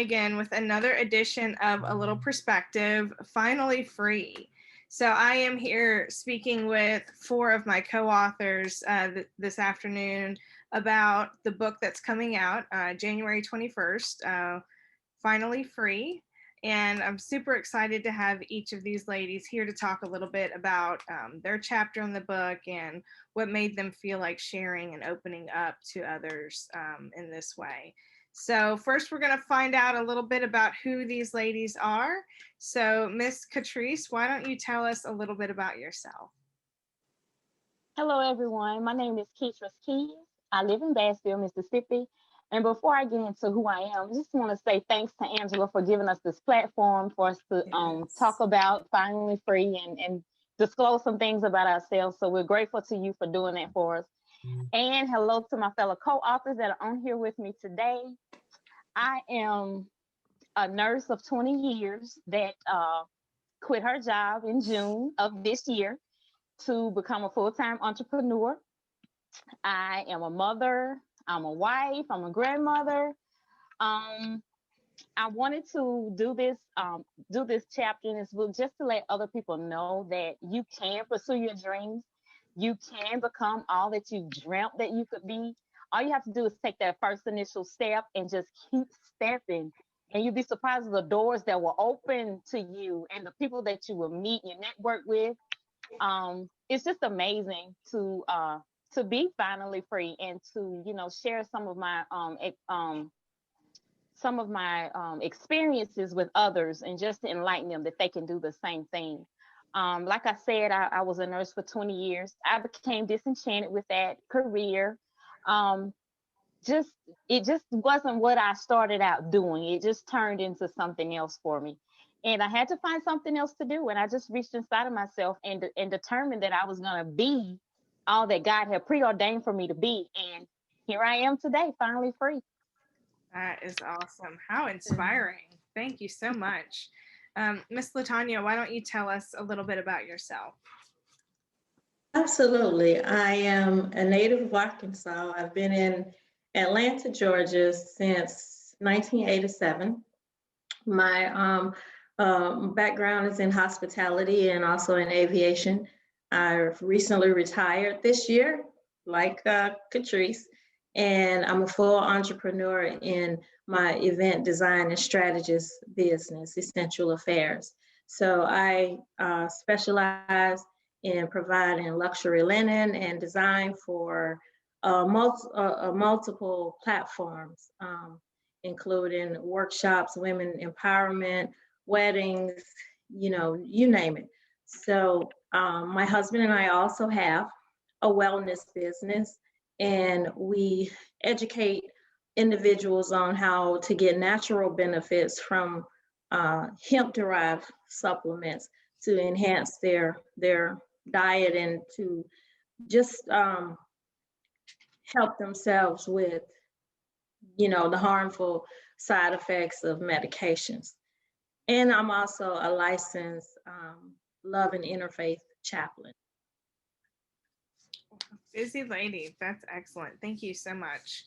again with another edition of A Little Perspective, Finally Free. So I am here speaking with four of my co-authors this afternoon about the book that's coming out January 21st, Finally Free. And I'm super excited to have each of these ladies here to talk a little bit about their chapter in the book and what made them feel like sharing and opening up to others in this way. So first, we're going to find out a little bit about who these ladies are. So Miss Catrice, why don't you tell us a little bit about yourself? Hello, everyone. My name is Keisha Keys. I live in Bassville, Mississippi. And before I get into who I am, I just want to say thanks to Angela for giving us this platform for us to talk about Finally Free and disclose some things about ourselves. So we're grateful to you for doing that for us. And hello to my fellow co-authors that are on here with me today. I am a nurse of 20 years that quit her job in June of this year to become a full-time entrepreneur. I am a mother, I'm a wife, I'm a grandmother. I wanted to do this chapter in this book just to let other people know that you can pursue your dreams. You can become all that you dreamt that you could be. All you have to do is take that first initial step and just keep stepping. And you'd be surprised at the doors that will open to you and the people that you will meet, you network with. It's just amazing to be finally free and to share some of my experiences with others and just to enlighten them that they can do the same thing. Like I said, I was a nurse for 20 years. I became disenchanted with that career. Um, it just wasn't what I started out doing. It just turned into something else for me. And I had to find something else to do. And I just reached inside of myself and determined that I was going to be all that God had preordained for me to be. And here I am today, finally free. That is awesome. How inspiring. Thank you so much. Miss Latanya, why don't you tell us a little bit about yourself? Absolutely. I am a native of Arkansas. I've been in Atlanta, Georgia since 1987. My background is in hospitality and also in aviation. I've recently retired this year, like Catrice, and I'm a full entrepreneur in my event design and strategist business, Essential Affairs. So I specialize in providing luxury linen and design for multiple platforms, including workshops, women empowerment, weddings, you name it. So my husband and I also have a wellness business, and we educate individuals on how to get natural benefits from hemp-derived supplements to enhance their diet and to just help themselves with the harmful side effects of medications. And I'm also a licensed love and interfaith chaplain. Busy lady. That's excellent. Thank you so much.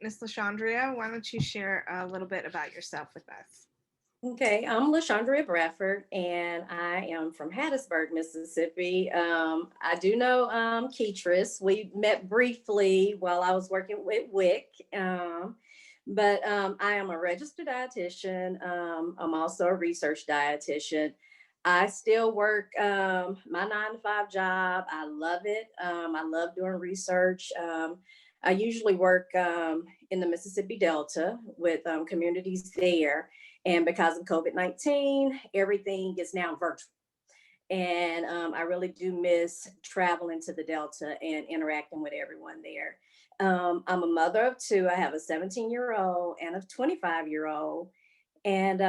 Miss LaShondria, why don't you share a little bit about yourself with us? Okay, I'm LaShondria Bradford, and I am from Hattiesburg, Mississippi. I do know Keatris. We met briefly while I was working with WIC, but I am a registered dietitian. I'm also a research dietitian. I still work my 9-to-5 job. I love it. I love doing research. I usually work in the Mississippi Delta with communities there. And because of COVID-19, everything is now virtual. And I really do miss traveling to the Delta and interacting with everyone there. I'm a mother of two. I have a 17-year-old and a 25-year-old. And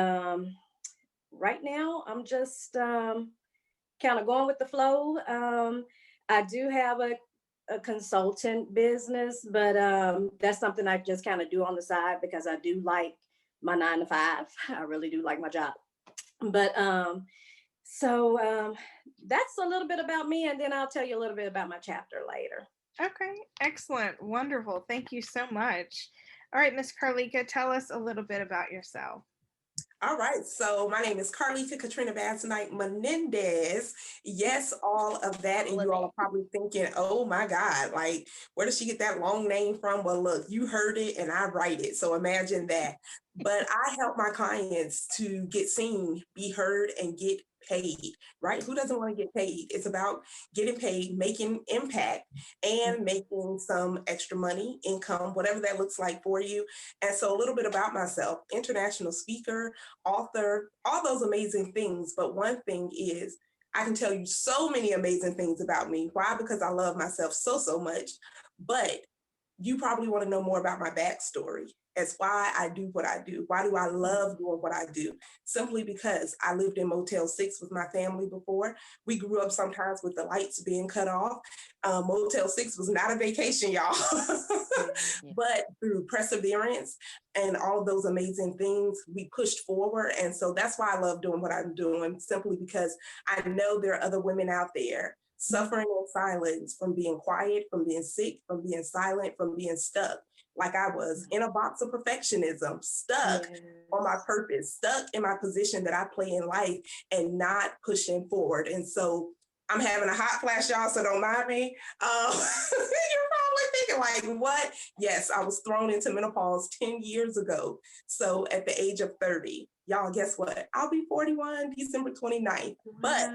right now, I'm just kind of going with the flow. I do have a consultant business, but that's something I just kind of do on the side because I do like my 9-to-5. I really do like my job. But so that's a little bit about me, and then I'll tell you a little bit about my chapter later. Okay, excellent, wonderful. Thank you so much. All right, Miss Carlika, tell us a little bit about yourself. All right, so my name is Carlita Katrina Bassnight Menendez. Yes, all of that. And you all are probably thinking, oh my God, like, where does she get that long name from? Well, look, you heard it and I write it. So imagine that. But I help my clients to get seen, be heard, and get paid, right? Who doesn't want to get paid? It's about getting paid, making impact, and making some extra money, income, whatever that looks like for you. And so a little bit about myself, international speaker, author, all those amazing things. But one thing is, I can tell you so many amazing things about me. Why? Because I love myself so, so much. But you probably want to know more about my backstory as why I do what I do. Why do I love doing what I do? Simply because I lived in Motel 6 with my family before. We grew up sometimes with the lights being cut off. Motel 6 was not a vacation, y'all. But through perseverance and all of those amazing things, we pushed forward. And so that's why I love doing what I'm doing, simply because I know there are other women out there suffering in silence from being quiet, from being sick, from being silent, from being stuck, like I was in a box of perfectionism, stuck on my purpose, stuck in my position that I play in life and not pushing forward. And so I'm having a hot flash, y'all, so don't mind me. You're probably thinking like, what? Yes, I was thrown into menopause 10 years ago. So at the age of 30, y'all, guess what? I'll be 41 December 29th. But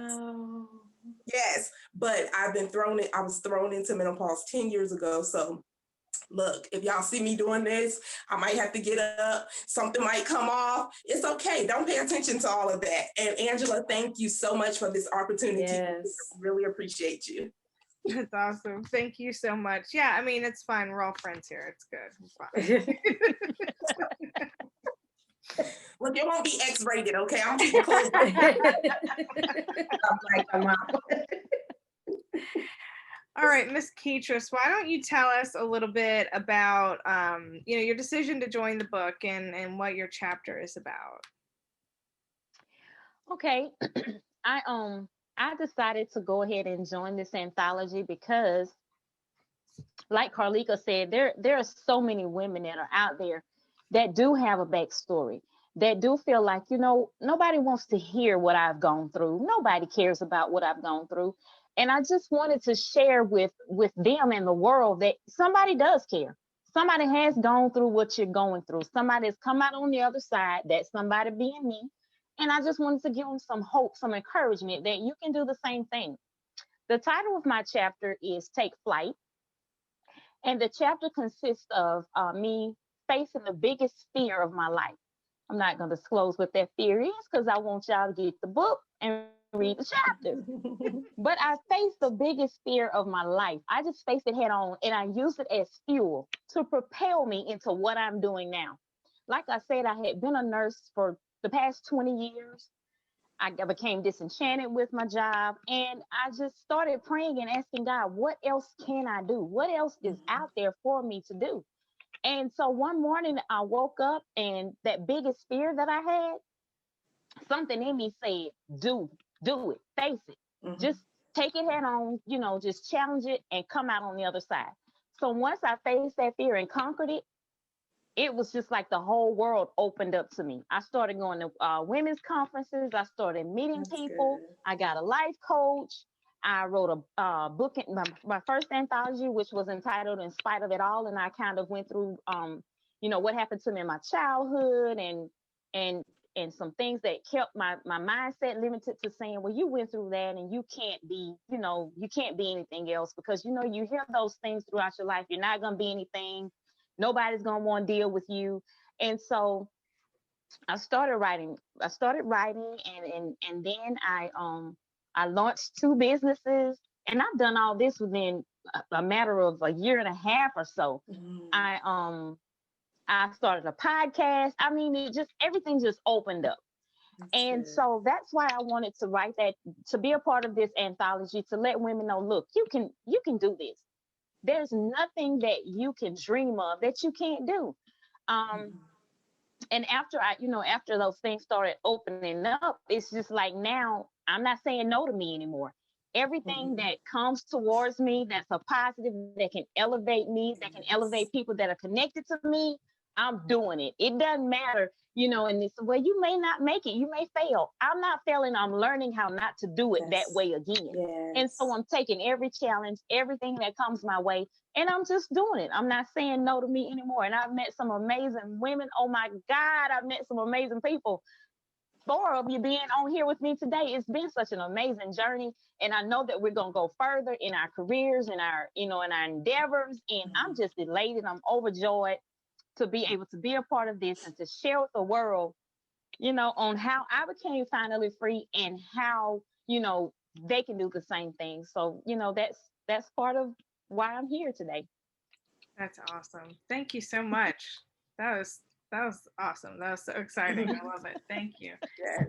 yes, but I was thrown into menopause 10 years ago. So look, if y'all see me doing this, I might have to get up. Something might come off. It's okay. Don't pay attention to all of that. And Angela, thank you so much for this opportunity. Yes. I really appreciate you. That's awesome. Thank you so much. Yeah, I mean, it's fine. We're all friends here. It's good. It's fine. Look, it won't be X-rated, okay? I'm keeping close. All right, Miss Keatris, why don't you tell us a little bit about your decision to join the book and what your chapter is about? Okay. I decided to go ahead and join this anthology because, like Carlika said, there are so many women that are out there that do have a backstory, that do feel like, nobody wants to hear what I've gone through. Nobody cares about what I've gone through. And I just wanted to share with them and the world that somebody does care. Somebody has gone through what you're going through. Somebody has come out on the other side. That somebody being me. And I just wanted to give them some hope, some encouragement that you can do the same thing. The title of my chapter is Take Flight. And the chapter consists of me facing the biggest fear of my life. I'm not going to disclose what that fear is because I want y'all to get the book and read the chapter. But I faced the biggest fear of my life. I just faced it head on, and I used it as fuel to propel me into what I'm doing now. Like I said, I had been a nurse for the past 20 years. I became disenchanted with my job, and I just started praying and asking God, what else can I do? What else is out there for me to do? And so one morning I woke up, and that biggest fear that I had, something in me said, do it, face it, just take it head on, just challenge it and come out on the other side. So once I faced that fear and conquered it, it was just like the whole world opened up to me. I started going to women's conferences. I started meeting people. Good. I got a life coach. I wrote a book, my first anthology, which was entitled In Spite of It All. And I kind of went through, what happened to me in my childhood and some things that kept my mindset limited to saying, well, you went through that and you can't be, you can't be anything else because, you hear those things throughout your life. You're not going to be anything. Nobody's going to want to deal with you. And so I started writing and then I launched 2 businesses, and I've done all this within a matter of a year and a half or so. I started a podcast. I mean, everything just opened up. So that's why I wanted to write that, to be a part of this anthology, to let women know, look, you can do this. There's nothing that you can dream of that you can't do. And after those things started opening up, it's just like, now I'm not saying no to me anymore. Everything that comes towards me, that's a positive, that can elevate me, that can elevate people that are connected to me, I'm doing it. It doesn't matter, and it's, well, you may not make it, you may fail. I'm not failing. I'm learning how not to do it that Yes. way again. Yes. And so I'm taking every challenge, everything that comes my way, and I'm just doing it. I'm not saying no to me anymore. And I've met some amazing women. Oh my God, I've met some amazing people. 4 of you being on here with me today. It's been such an amazing journey. And I know that we're going to go further in our careers, in our, in our endeavors. And I'm just elated. I'm overjoyed to be able to be a part of this and to share with the world, on how I became finally free and how, they can do the same thing. So, that's part of why I'm here today. That's awesome. Thank you so much. That was awesome. That was so exciting. I love it. Thank you. Yes.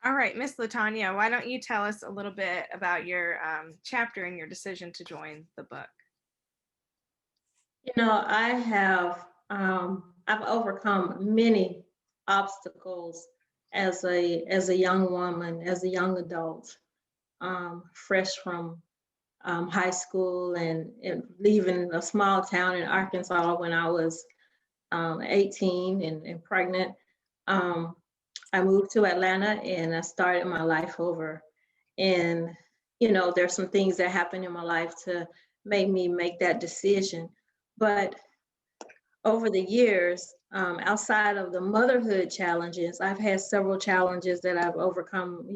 All right, Miss Latanya, why don't you tell us a little bit about your chapter and your decision to join the book? I have I've overcome many obstacles as a young woman, as a young adult, fresh from high school and leaving a small town in Arkansas when I was 18 and pregnant. I moved to Atlanta and I started my life over. And, there's some things that happened in my life to make me make that decision. But over the years, outside of the motherhood challenges, I've had several challenges that I've overcome,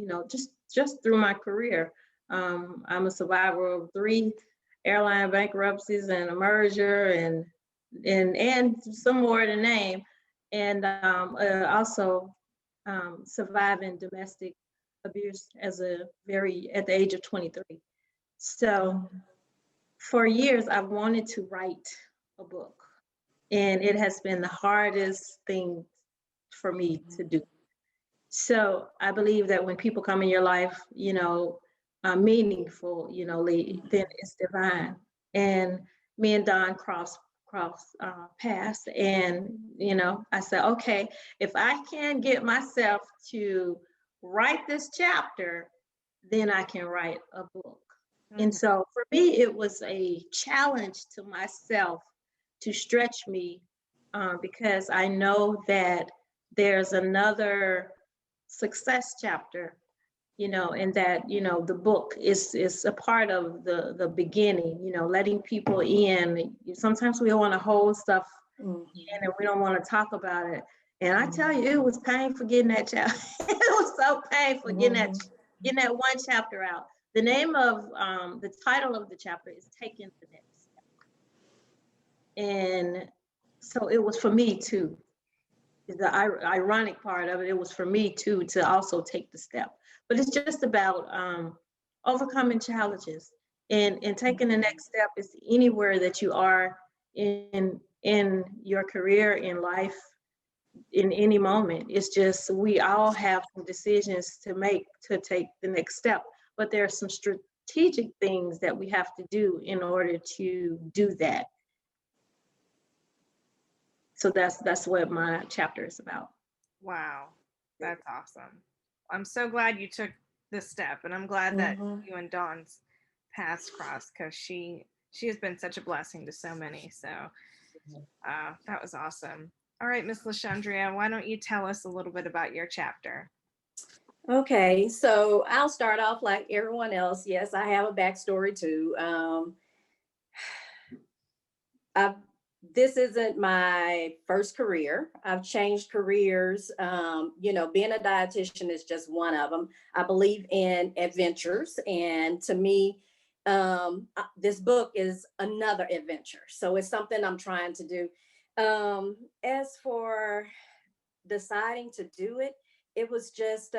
just through my career. I'm a survivor of 3 airline bankruptcies and a merger and some more to name. And also surviving domestic abuse at the age of 23. So for years, I've wanted to write a book, and it has been the hardest thing for me to do. So I believe that when people come in your life, meaningful, then it's divine. And me and Don cross paths, and I said, okay, if I can get myself to write this chapter, then I can write a book. And so for me, it was a challenge to myself to stretch me, because I know that there's another success chapter, and that, the book is a part of the beginning, letting people in. Sometimes we want to hold stuff in and we don't want to talk about it. And I tell you, it was painful getting that chapter. It was so painful getting that one chapter out. The name of the title of the chapter is Taking the Next Step. And so it was for me too. The ironic part of it, it was for me too to also take the step. But it's just about overcoming challenges and taking the next step. Is anywhere that you are in your career, in life, in any moment. It's just we all have some decisions to make to take the next step. But there are some strategic things that we have to do in order to do that. So that's what my chapter is about. Wow, that's awesome. I'm so glad you took this step, and I'm glad that you and Dawn's paths crossed, because she has been such a blessing to so many. So that was awesome. All right, Miss LaShondria, why don't you tell us a little bit about your chapter? Okay, so I'll start off like everyone else. Yes, I have a backstory too. This isn't my first career. I've changed careers. Being a dietitian is just one of them. I believe in adventures. And to me, this book is another adventure. So it's something I'm trying to do. As for deciding to do it, it was just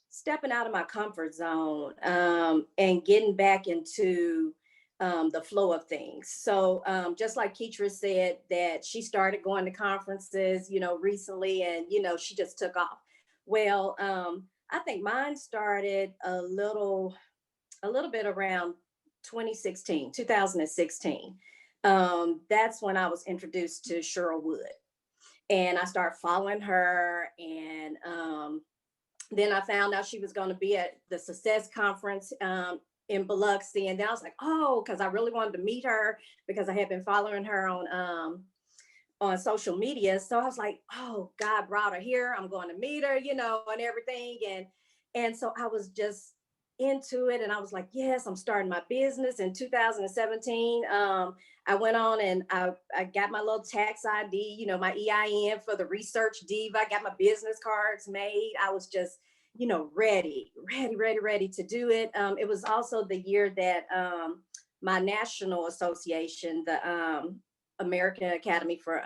stepping out of my comfort zone and getting back into the flow of things. So just like Keitra said, that she started going to conferences, recently, and, she just took off. Well, I think mine started a little bit around 2016. That's when I was introduced to Cheryl Wood. And I started following her. And then I found out she was going to be at the Success Conference in Biloxi. And then I was like, oh, because I really wanted to meet her, because I had been following her on social media. So I was like, oh, God brought her here. I'm going to meet her, you know, and everything. And so I was just into it. And I was like, yes, I'm starting my business in 2017. I went on and I got my little tax ID, you know, my EIN for the Research Diva. I got my business cards made. I was just, you know, ready to do it. It was also the year that my national association, the American Academy for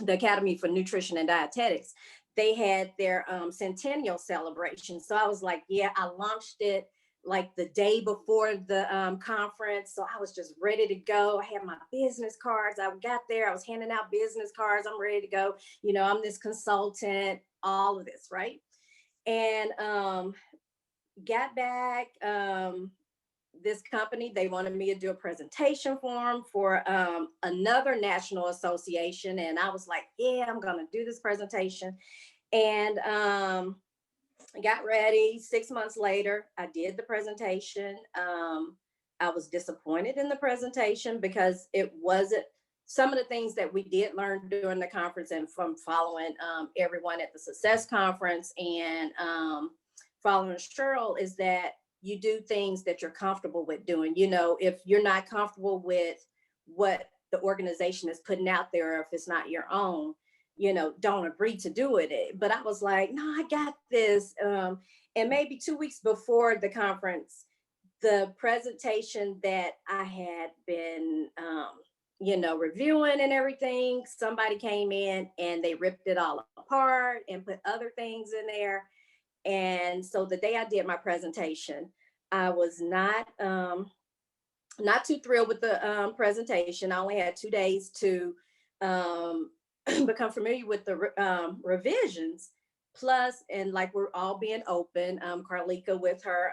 the Academy for Nutrition and Dietetics, they had their centennial celebration. So I was like, yeah, I launched it like the day before the conference. So I was just ready to go. I had my business cards. I got there, I was handing out business cards. I'm ready to go. You know, I'm this consultant, all of this, right? And got back, this company, they wanted me to do a presentation for them for another national association. And I was like, yeah, I'm going to do this presentation. And got ready. 6 months later, I did the presentation. I was disappointed in the presentation because it wasn't some of the things that we did learn during the conference and from following everyone at the Success Conference and following Cheryl is that you do things that you're comfortable with doing. You know, if you're not comfortable with what the organization is putting out there, or if it's not your own, you know, don't agree to do it. But I was like, no, I got this. And maybe 2 weeks before the conference, the presentation that I had been, you know, reviewing and everything, somebody came in and they ripped it all apart and put other things in there. And so the day I did my presentation, I was not too thrilled with the presentation. I only had 2 days to become familiar with the revisions. Plus, and like we're all being open, Carlika with her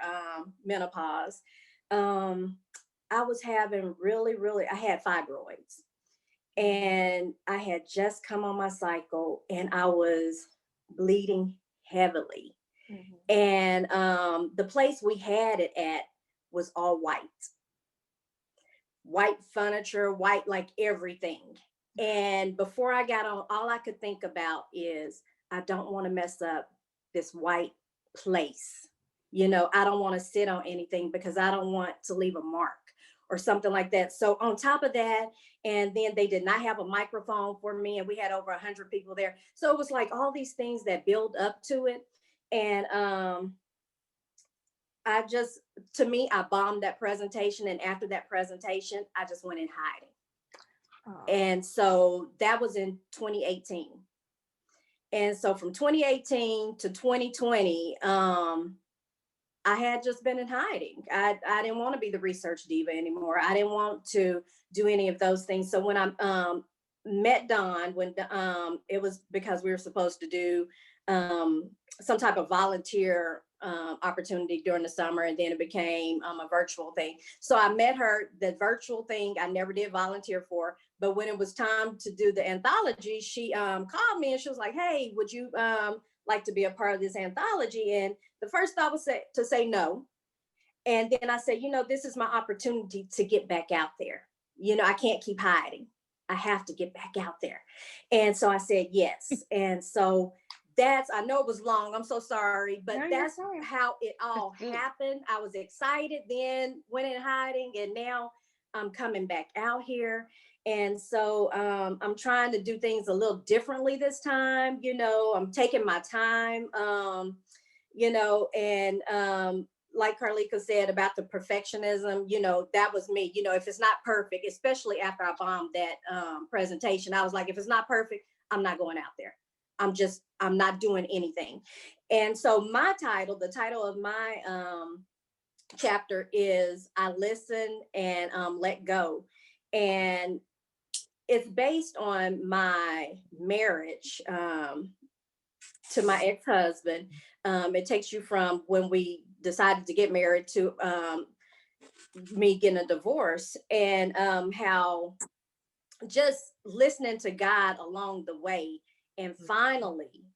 menopause, I was having I had fibroids. And I had just come on my cycle and I was bleeding heavily. Mm-hmm. And the place we had it at was all white furniture, white, like everything. And before I got on, all I could think about is, I don't want to mess up this white place. You know, I don't want to sit on anything because I don't want to leave a mark or something like that. So on top of that, and then they did not have a microphone for me, and we had over 100 people there. So it was like all these things that build up to it. And I bombed that presentation. And after that presentation, I just went in hiding. Oh. And so that was in 2018. And so from 2018 to 2020, I had just been in hiding. I didn't want to be the research diva anymore. I didn't want to do any of those things. So when I met Dawn, when it was because we were supposed to do some type of volunteer opportunity during the summer, and then it became a virtual thing. So I met her. The virtual thing I never did volunteer for, but when it was time to do the anthology, she called me and she was like, hey, would you like to be a part of this anthology? And the first thought was to say no. And then I said, you know, this is my opportunity to get back out there. You know, I can't keep hiding. I have to get back out there. And so I said yes. And so I know it was long. I'm so sorry, but no, that's how it all happened. I was excited, then went in hiding, and now I'm coming back out here. And so I'm trying to do things a little differently this time. You know, I'm taking my time, you know, and like Carlika said about the perfectionism, you know, that was me. You know, if it's not perfect, especially after I bombed that presentation, I was like, if it's not perfect, I'm not going out there. I'm not doing anything. And so the title of my chapter is I Listen and Let Go. And it's based on my marriage to my ex-husband. It takes you from when we decided to get married to me getting a divorce, and how just listening to God along the way. And finally,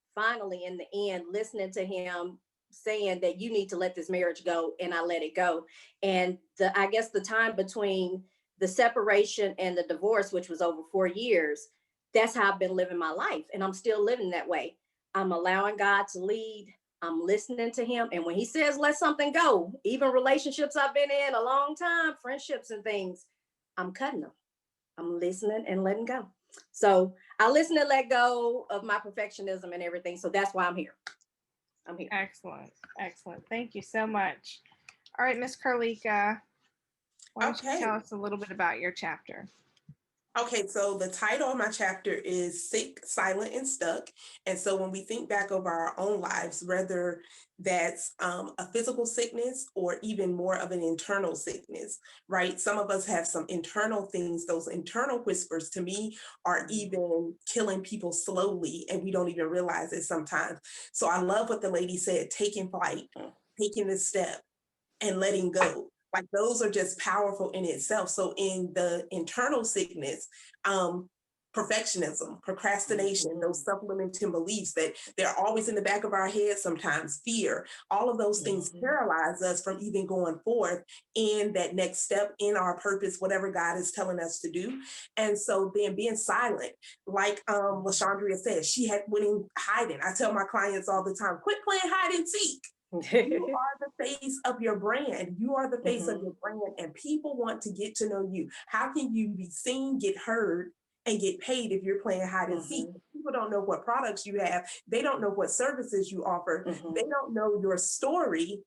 in the end, listening to him saying that you need to let this marriage go, and I let it go. And I guess the time between the separation and the divorce, which was over 4 years, that's how I've been living my life. And I'm still living that way. I'm allowing God to lead. I'm listening to him. And when he says, let something go, even relationships I've been in a long time, friendships and things, I'm cutting them. I'm listening and letting go. So I listen and let go of my perfectionism and everything. So that's why I'm here. I'm here. Excellent. Excellent. Thank you so much. All right, Miss Carlika, why don't you Okay. tell us a little bit about your chapter? Okay, so the title of my chapter is Sick, Silent, and Stuck. And so when we think back over our own lives, whether that's a physical sickness or even more of an internal sickness, right? Some of us have some internal things. Those internal whispers to me are even killing people slowly, and we don't even realize it sometimes. So I love what the lady said, taking flight, taking the step, and letting go. Like those are just powerful in itself. So in the internal sickness, perfectionism, procrastination, those self-limiting beliefs that they're always in the back of our head sometimes, fear, all of those things paralyze us from even going forth in that next step in our purpose, whatever God is telling us to do. And so then being silent, like LaShondria said, she had went in hiding. I tell my clients all the time, quit playing hide and seek. You are the face of your brand. You are the face of your brand, and people want to get to know you. How can you be seen, get heard, and get paid if you're playing hide and seek? People don't know what products you have. They don't know what services you offer. They don't know your story.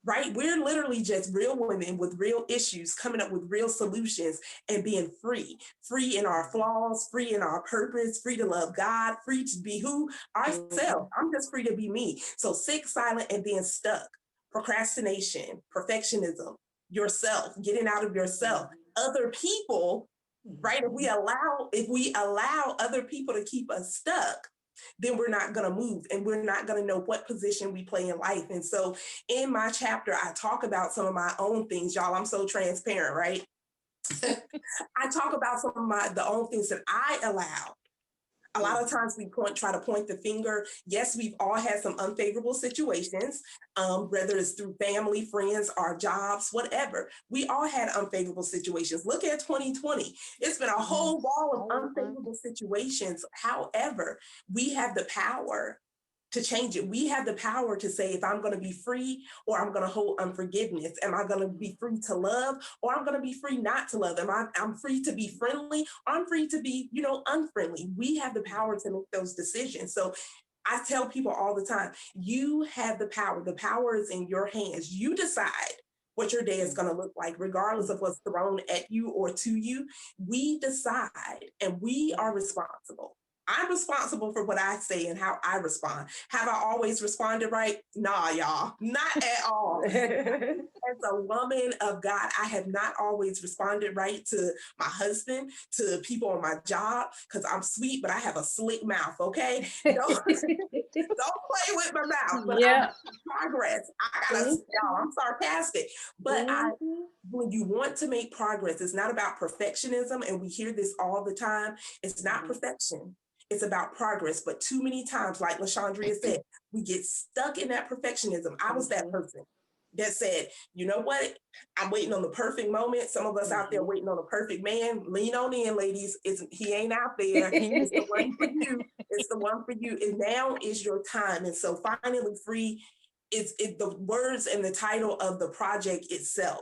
Right? We're literally just real women with real issues coming up with real solutions and being free in our flaws, free in our purpose, free to love God, free to be who ourselves. I'm just free to be me. So sick, silent, and being stuck. Procrastination, perfectionism, yourself, getting out of yourself, other people, right? If we allow other people to keep us stuck, then we're not going to move and we're not going to know what position we play in life. And so in my chapter, I talk about some of my own things, y'all. I'm so transparent, right? I talk about some of the own things that I allowed. A lot of times we try to point the finger. Yes, we've all had some unfavorable situations, whether it's through family, friends, our jobs, whatever. We all had unfavorable situations. Look at 2020. It's been a whole wall of unfavorable situations. However, we have the power to change it. We have the power to say, if I'm going to be free or I'm going to hold unforgiveness, am I going to be free to love or I'm going to be free not to love? I'm free to be friendly or I'm free to be, unfriendly. We have the power to make those decisions. So I tell people all the time, you have the power. The power is in your hands. You decide what your day is going to look like, regardless of what's thrown at you or to you. We decide and we are responsible. I'm responsible for what I say and how I respond. Have I always responded right? Nah, y'all, not at all. As a woman of God, I have not always responded right to my husband, to people on my job, because I'm sweet, but I have a slick mouth, okay? Don't play with my mouth, but I'm progress. Y'all, I'm sarcastic, but when you want to make progress, it's not about perfectionism, and we hear this all the time. It's not perfection. It's about progress. But too many times, like LaShondria said, we get stuck in that perfectionism. I was that person that said, you know what? I'm waiting on the perfect moment. Some of us out there waiting on a perfect man. Lean on in, ladies. He ain't out there. It's the one for you. It's the one for you. And now is your time. And so finally free is the words and the title of the project itself.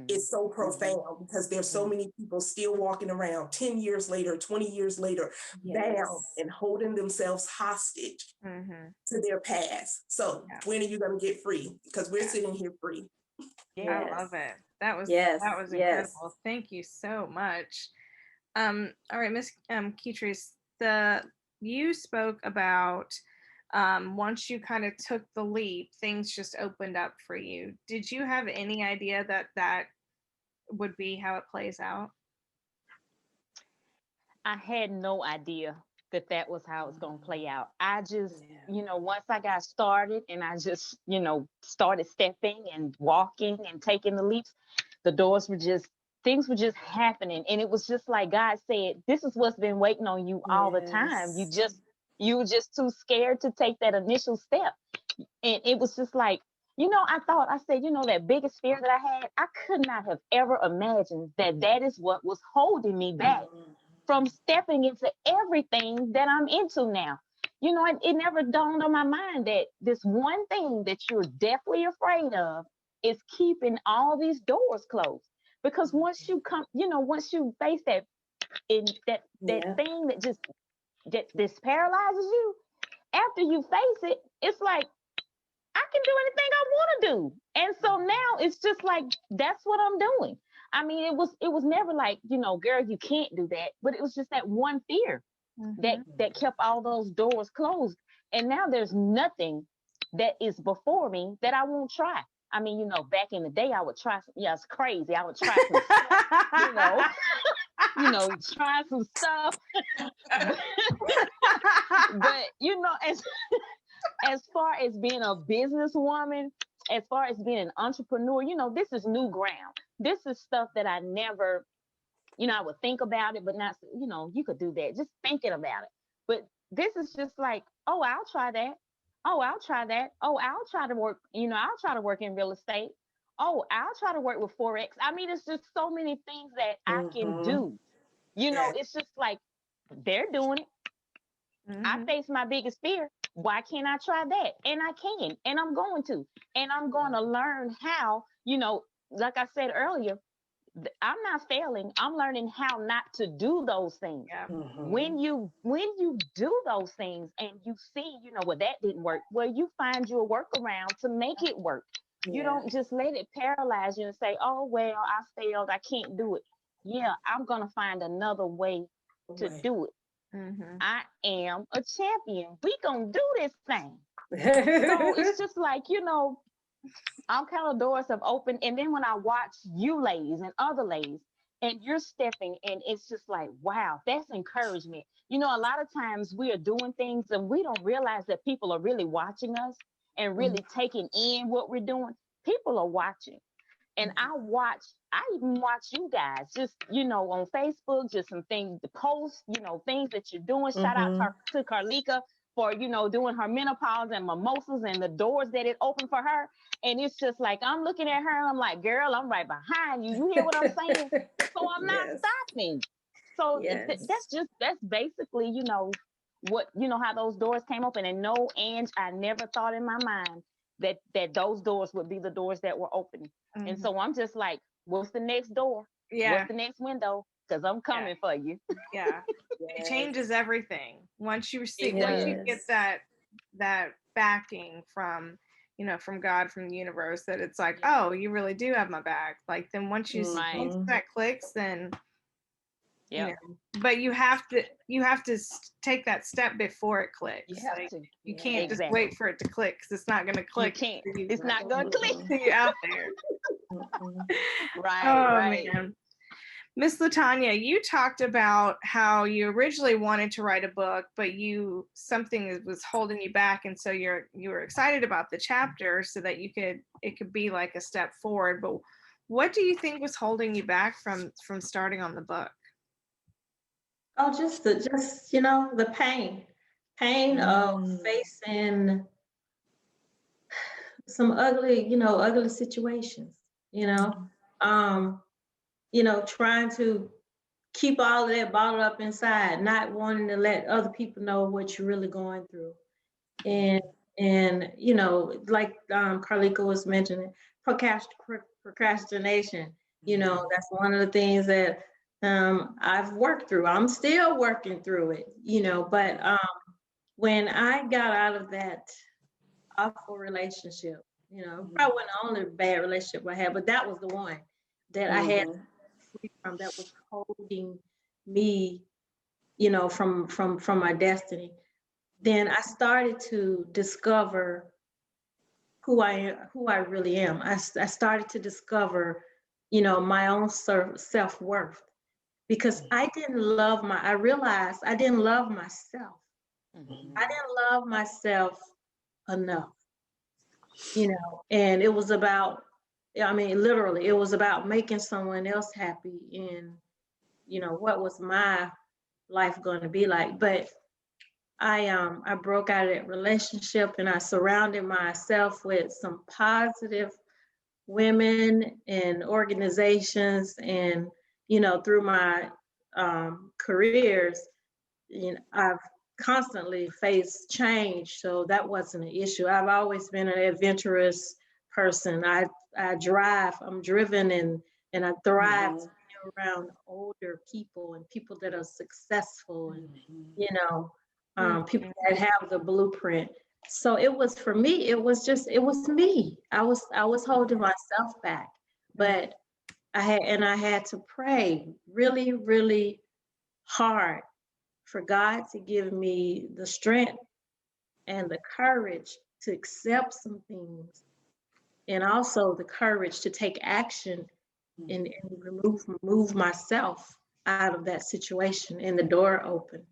It's so profound because there's so many people still walking around 10 years later, 20 years later, bound and holding themselves hostage to their past. So when are you going to get free? Because we're sitting here free. I love it. That was incredible. Thank you so much. All right, Miss Keatrice, you spoke about once you kind of took the leap, things just opened up for you. Did you have any idea that would be how it plays out? I had no idea that was how it's going to play out. I just, once I got started and I just, started stepping and walking and taking the leaps, the doors were just, things were just happening. And it was just like God said, this is what's been waiting on you all the time. You were just too scared to take that initial step. And it was just like, I said, that biggest fear that I had, I could not have ever imagined that is what was holding me back. from stepping into everything that I'm into now. You know, it never dawned on my mind that this one thing that you're deathly afraid of is keeping all these doors closed. Because once you come, you know, once you face that Yeah. thing that just this paralyzes you, after you face it, it's like I can do anything I want to do. And so now it's just like that's what I'm doing. I mean, it was never like, you know, girl, you can't do that, but it was just that one fear that kept all those doors closed. And now there's nothing that is before me that I won't try. I mean, you know, back in the day, I would try. Yeah, it's crazy. I would try some stuff, you know, try some stuff. But you know, as far as being a businesswoman, as far as being an entrepreneur, you know, this is new ground. This is stuff that I never, you know, I would think about it, but not, you know, you could do that, just thinking about it. But this is just like, oh, I'll try that. Oh, I'll try that. Oh, I'll try to work, you know, I'll try to work in real estate. Oh, I'll try to work with Forex. I mean, it's just so many things that I can do. You know, it's just like they're doing it. I face my biggest fear. Why can't I try that? And I can, and I'm going to. And I'm going to learn how, you know, like I said earlier, I'm not failing. I'm learning how not to do those things. Yeah. When you do those things and you see, you know, well, that didn't work, well, you find you a workaround to make it work. You don't just let it paralyze you and say, oh, well, I failed, I can't do it. Yeah, I'm gonna find another way to do it. I am a champion. We gonna do this thing. So it's just like, you know, all kind of doors have opened. And then when I watch you ladies and other ladies, and you're stepping, and it's just like, wow, that's encouragement. You know, a lot of times we are doing things and we don't realize that people are really watching us and really taking in what we're doing. People are watching. And I even watch you guys just, you know, on Facebook, just some things to post, you know, things that you're doing. Shout out to Carlika for, you know, doing her menopause and mimosas and the doors that it opened for her. And it's just like, I'm looking at her and I'm like, girl, I'm right behind you. You hear what I'm saying? So I'm not stopping. So that's basically, you know, what, you know, how those doors came open. And no, Ange, I never thought in my mind that those doors would be the doors that were opening. And so I'm just like, what's the next door? What's the next window? Because I'm coming for you. It changes everything. Once you get that backing from, you know, from God, from the universe, that it's like, oh, you really do have my back. Like, then once that clicks, then you know, but you have to take that step before it clicks. You can't just wait for it to click, because it's not going to click. You can't. It's not going to click. You out there. Right. Man. Miss Latanya, you talked about how you originally wanted to write a book, but something was holding you back, and so you were excited about the chapter so that it could be like a step forward. But what do you think was holding you back from starting on the book? Oh, just you know, the pain of facing some ugly situations, you know, trying to keep all of that bottled up inside, not wanting to let other people know what you're really going through. And you know, like Carlika was mentioning, procrastination, you know, that's one of the things that I've worked through. I'm still working through it, you know, but when I got out of that awful relationship, you know, probably wasn't the only bad relationship I had, but that was the one that I had free from, that was holding me, you know, from my destiny. Then I started to discover who I really am. I started to discover, you know, my own self-worth, because I realized I didn't love myself. I didn't love myself enough, you know, and it was about, I mean, literally, it was about making someone else happy, and, you know, what was my life going to be like. But I broke out of that relationship, and I surrounded myself with some positive women and organizations, and, you know, through my careers, I've constantly faced change, so that wasn't an issue. I've always been an adventurous person. I drive, I'm driven, and I thrive to be around older people and people that are successful, and people that have the blueprint. So it was, for me, it was me. I was holding myself back, but I had to pray really, really hard for God to give me the strength and the courage to accept some things, and also the courage to take action and remove myself out of that situation, and the door open.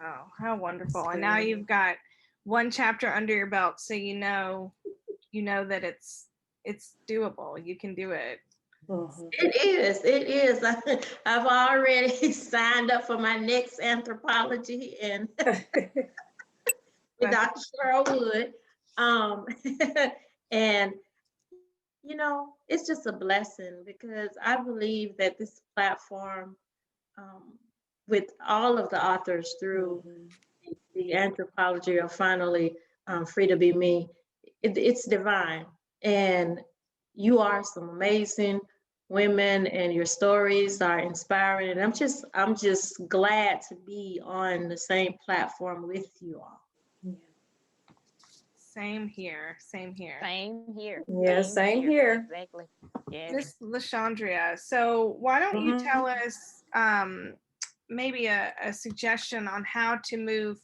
Oh, how wonderful. And now you've got one chapter under your belt, so you know that it's doable. You can do it. It is. I've already signed up for my next anthropology and with Dr. Cheryl Wood. And it's just a blessing, because I believe that this platform, with all of the authors through the anthropology, are finally free to be me. It's divine, and you are some amazing women, and your stories are inspiring. And I'm just glad to be on the same platform with you all. Same here. Same here. Same here. Yeah, same here. Exactly. Yes. Miss LaShondria, so why don't you tell us maybe a suggestion on how to move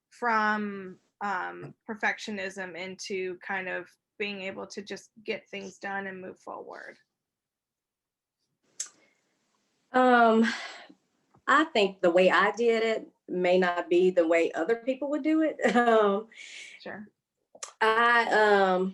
from perfectionism into kind of being able to just get things done and move forward? I think the way I did it may not be the way other people would do it. Sure. I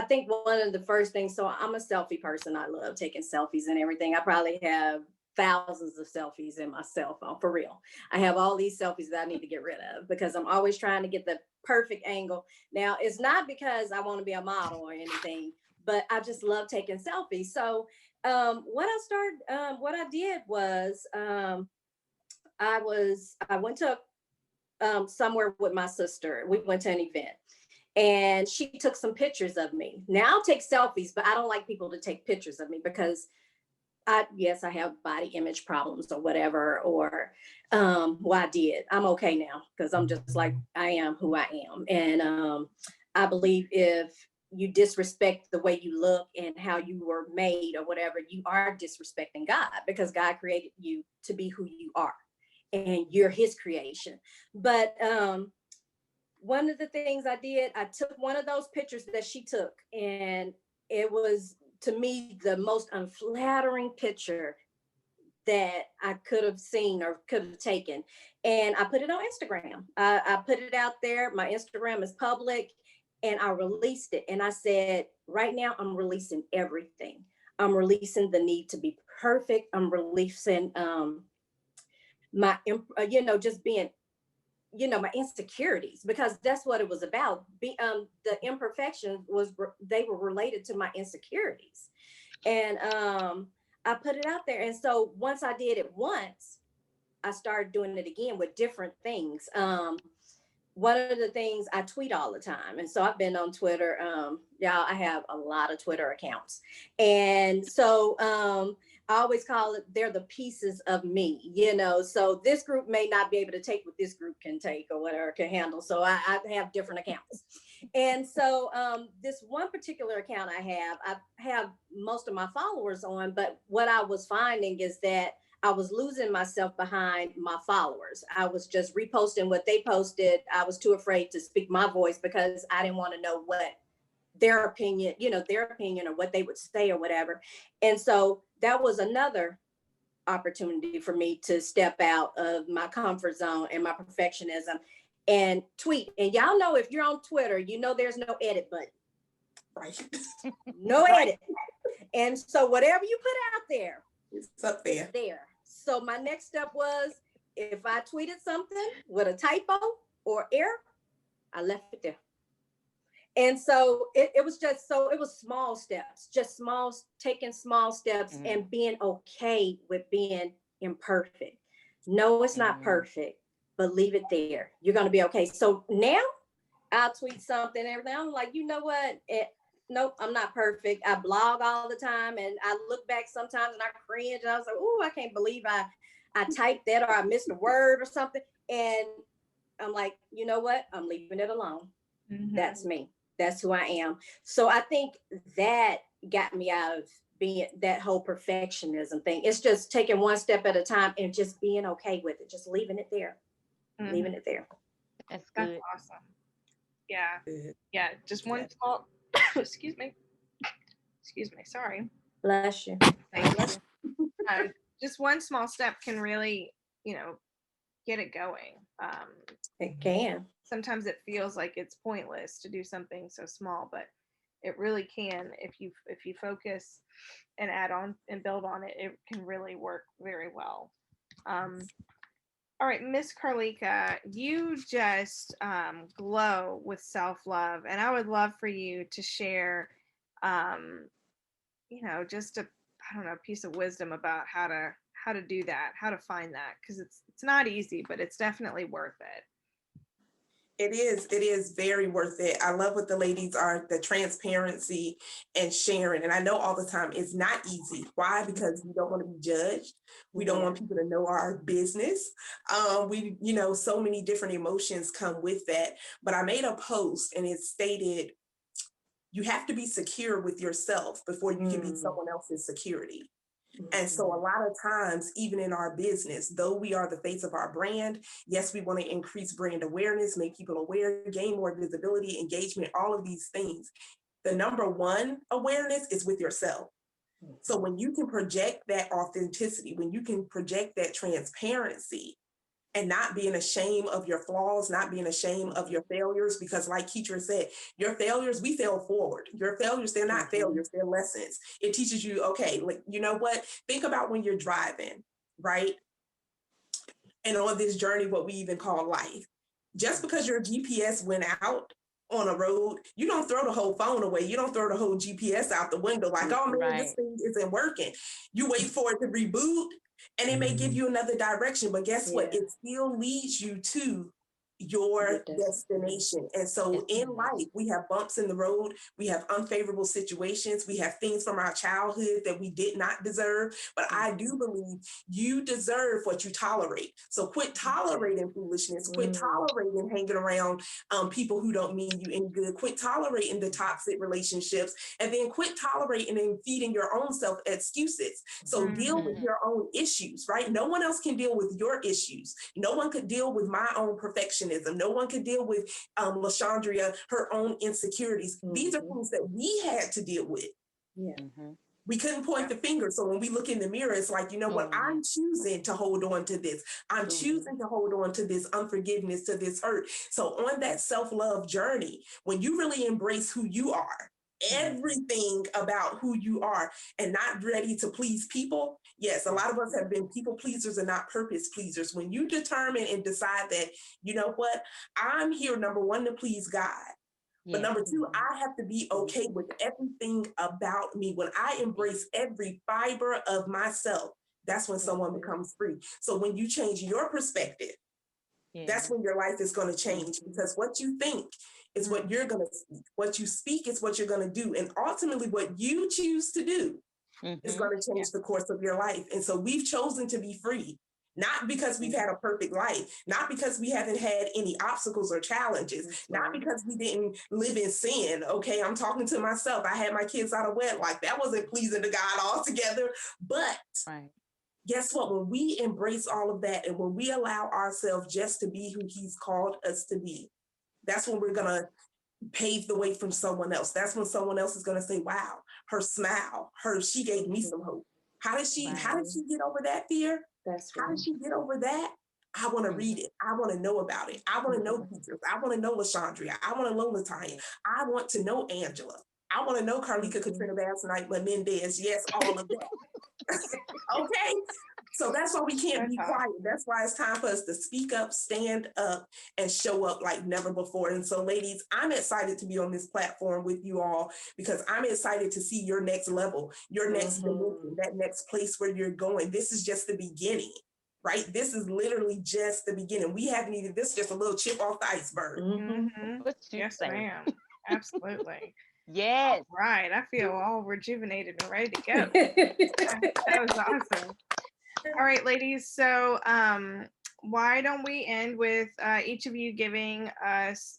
think one of the first things, so I'm a selfie person. I love taking selfies and everything. I probably have thousands of selfies in my cell phone, for real. I have all these selfies that I need to get rid of, because I'm always trying to get the perfect angle. Now, it's not because I want to be a model or anything, but I just love taking selfies. So what I did was I went to somewhere with my sister. We went to an event, and she took some pictures of me. Now, I'll take selfies, but I don't like people to take pictures of me, because I have body image problems or whatever, or I did. I'm okay now, because I'm just like, I am who I am. And I believe if you disrespect the way you look and how you were made or whatever, you are disrespecting God, because God created you to be who you are, and you're his creation. But one of the things I did, I took one of those pictures that she took, and it was, to me, the most unflattering picture that I could have seen or could have taken. And I put it on Instagram. I put it out there. My Instagram is public, and I released it. And I said, right now I'm releasing everything. I'm releasing the need to be perfect. I'm releasing my, just being, my insecurities, because that's what it was about. The imperfection they were related to my insecurities. And I put it out there. And so once I did it once, I started doing it again with different things. One of the things, I tweet all the time. And so I've been on Twitter. Y'all, I have a lot of Twitter accounts. And so I always call it, they're the pieces of me, so this group may not be able to take what this group can take or whatever can handle. So I have different accounts. And so this one particular account I have most of my followers on, but what I was finding is that I was losing myself behind my followers. I was just reposting what they posted. I was too afraid to speak my voice, because I didn't want to know what their opinion or what they would say or whatever. And so that was another opportunity for me to step out of my comfort zone and my perfectionism and tweet. And y'all know, if you're on Twitter, there's no edit button. Right. No edit. And so whatever you put out there, it's up there. So my next step was, if I tweeted something with a typo or error, I left it there. And so it was just, so it was small steps, just taking small steps and being okay with being imperfect. No, it's not perfect, but leave it there. You're going to be okay. So now I'll tweet something and everything. I'm like, you know what? Nope, I'm not perfect. I blog all the time and I look back sometimes and I cringe and I was like, oh, I can't believe I typed that or I missed a word or something. And I'm like, you know what? I'm leaving it alone. That's me. That's who I am. So I think that got me out of being that whole perfectionism thing. It's just taking one step at a time and just being okay with it. Just leaving it there. Leaving it there. That's good. That's awesome. Yeah. Good. Yeah. Just one small, excuse me. Sorry. Bless you. Thank you. Just one small step can really, get it going. It can. Sometimes it feels like it's pointless to do something so small, but it really can. If you focus and add on and build on it, it can really work very well. All right, Miss Carlika, you just glow with self-love, and I would love for you to share, just a piece of wisdom about how to do that, how to find that, because it's not easy, but it's definitely worth it. It is very worth it. I love what the ladies are, the transparency and sharing. And I know all the time it's not easy. Why? Because we don't want to be judged. We don't want people to know our business. So many different emotions come with that. But I made a post and it stated, you have to be secure with yourself before you can be someone else's security. And so a lot of times, even in our business, though we are the face of our brand, yes, we want to increase brand awareness, make people aware, gain more visibility, engagement, all of these things. The number one awareness is with yourself. So when you can project that authenticity, when you can project that transparency, and not being ashamed of your flaws, not being ashamed of your failures, because like Keitra said, your failures, we fail forward. Your failures, they're not failures, they're lessons. It teaches you, okay, like, you know what? Think about when you're driving, right? And on this journey, what we even call life. Just because your GPS went out on a road, you don't throw the whole phone away. You don't throw the whole GPS out the window like, oh man, this thing isn't working. You wait for it to reboot and it may give you another direction, but guess what? It still leads you to your destination. And so in life, we have bumps in the road. We have unfavorable situations. We have things from our childhood that we did not deserve. But I do believe you deserve what you tolerate. So quit tolerating foolishness. Quit tolerating hanging around people who don't mean you any good. Quit tolerating the toxic relationships. And then quit tolerating and feeding your own self excuses. So deal with your own issues, right? No one else can deal with your issues. No one could deal with my own perfectionism. No one could deal with LaShondria, her own insecurities. These are things that we had to deal with. We couldn't point the finger. So when we look in the mirror, it's like, you know what? I'm choosing to hold on to this. I'm choosing to hold on to this unforgiveness, to this hurt. So on that self-love journey, when you really embrace who you are, everything about who you are, and not ready to please people. Yes, a lot of us have been people pleasers and not purpose pleasers. When you determine and decide that, you know what, I'm here, number one, to please God. But number two, I have to be okay with everything about me. When I embrace every fiber of myself, that's when someone becomes free. So when you change your perspective, that's when your life is going to change, because what you think is what you're going to speak. What you speak is what you're going to do. And ultimately, what you choose to do is going to change the course of your life. And so we've chosen to be free, not because we've had a perfect life, not because we haven't had any obstacles or challenges, not because we didn't live in sin. Okay, I'm talking to myself. I had my kids out of wedlock. That wasn't pleasing to God altogether. But guess what? When we embrace all of that and when we allow ourselves just to be who He's called us to be, that's when we're going to pave the way from someone else. That's when someone else is going to say, wow, her smile, she gave me some hope. How did she get over that fear? How did she get over that? I want to read it. I want to know about it. I want to know teachers. I want to know LaShondria. I want to know Latanya. I want to know Angela. I want to know Carlika, Katrina Bass, Menendez. Yes, all of that. Okay. So that's why we can't be That's quiet. That's why it's time for us to speak up, stand up, and show up like never before. And so, ladies, I'm excited to be on this platform with you all because I'm excited to see your next level, your next dimension, that next place where you're going. This is just the beginning, right? This is literally just the beginning. We haven't even, this is just a little chip off the iceberg. What you Yes, say? ma'am. Absolutely. Yes. Right. I feel all rejuvenated and ready to go. That was awesome. All right, ladies. So why don't we end with each of you giving us,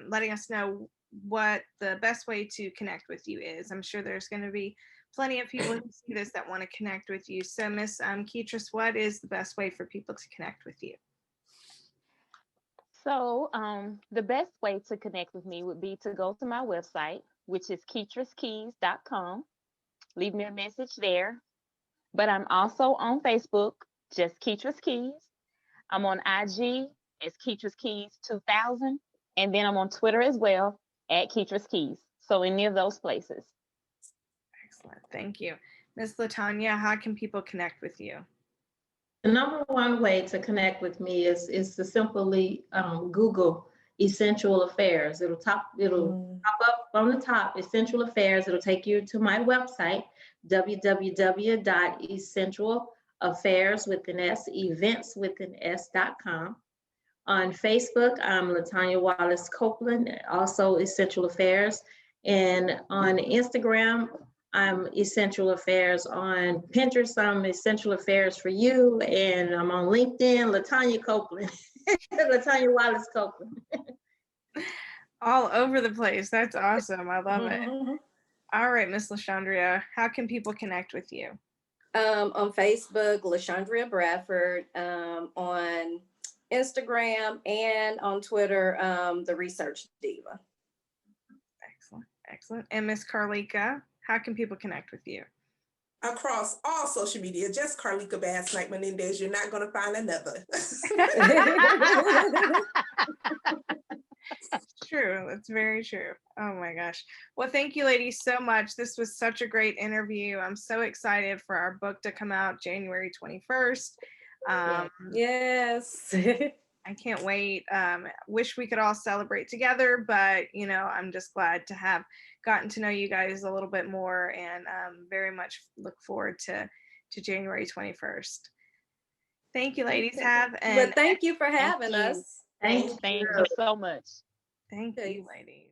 letting us know what the best way to connect with you is. I'm sure there's going to be plenty of people who see this that want to connect with you. So Miss Keatrice, what is the best way for people to connect with you? So the best way to connect with me would be to go to my website, which is KeatriceKeys.com. Leave me a message there. But I'm also on Facebook, just Keatrice Keys. I'm on IG as Keatrice Keys 2000. And then I'm on Twitter as well at Keatrice Keys. So any of those places. Excellent. Thank you. Miss LaTanya, how can people connect with you? The number one way to connect with me is to simply Google Essential Affairs. It'll pop up on the top, Essential Affairs. It'll take you to my website, www.essentialaffairs.com. On Facebook, I'm LaTanya Wallace Copeland, also Essential Affairs. And on Instagram, I'm Essential Affairs. On Pinterest, I'm Essential Affairs for You. And I'm on LinkedIn, LaTanya Copeland, LaTanya Wallace Copeland. All over the place. That's awesome. I love it. All right, Miss LaShondria, how can people connect with you? On Facebook, LaShondria Bradford. On Instagram and on Twitter, The Research Diva. Excellent. Excellent. And Miss Carlika, how can people connect with you? Across all social media, just Carlika Bass Knight Menendez. You're not going to find another. True. That's very true. Oh my gosh. Well, thank you, ladies, so much. This was such a great interview. I'm so excited for our book to come out January 21st. Yes. I can't wait. Wish we could all celebrate together, but I'm just glad to have gotten to know you guys a little bit more, and very much look forward to January 21st. Thank you, ladies. But thank you for having us. Thank you so much. Thank you, ladies.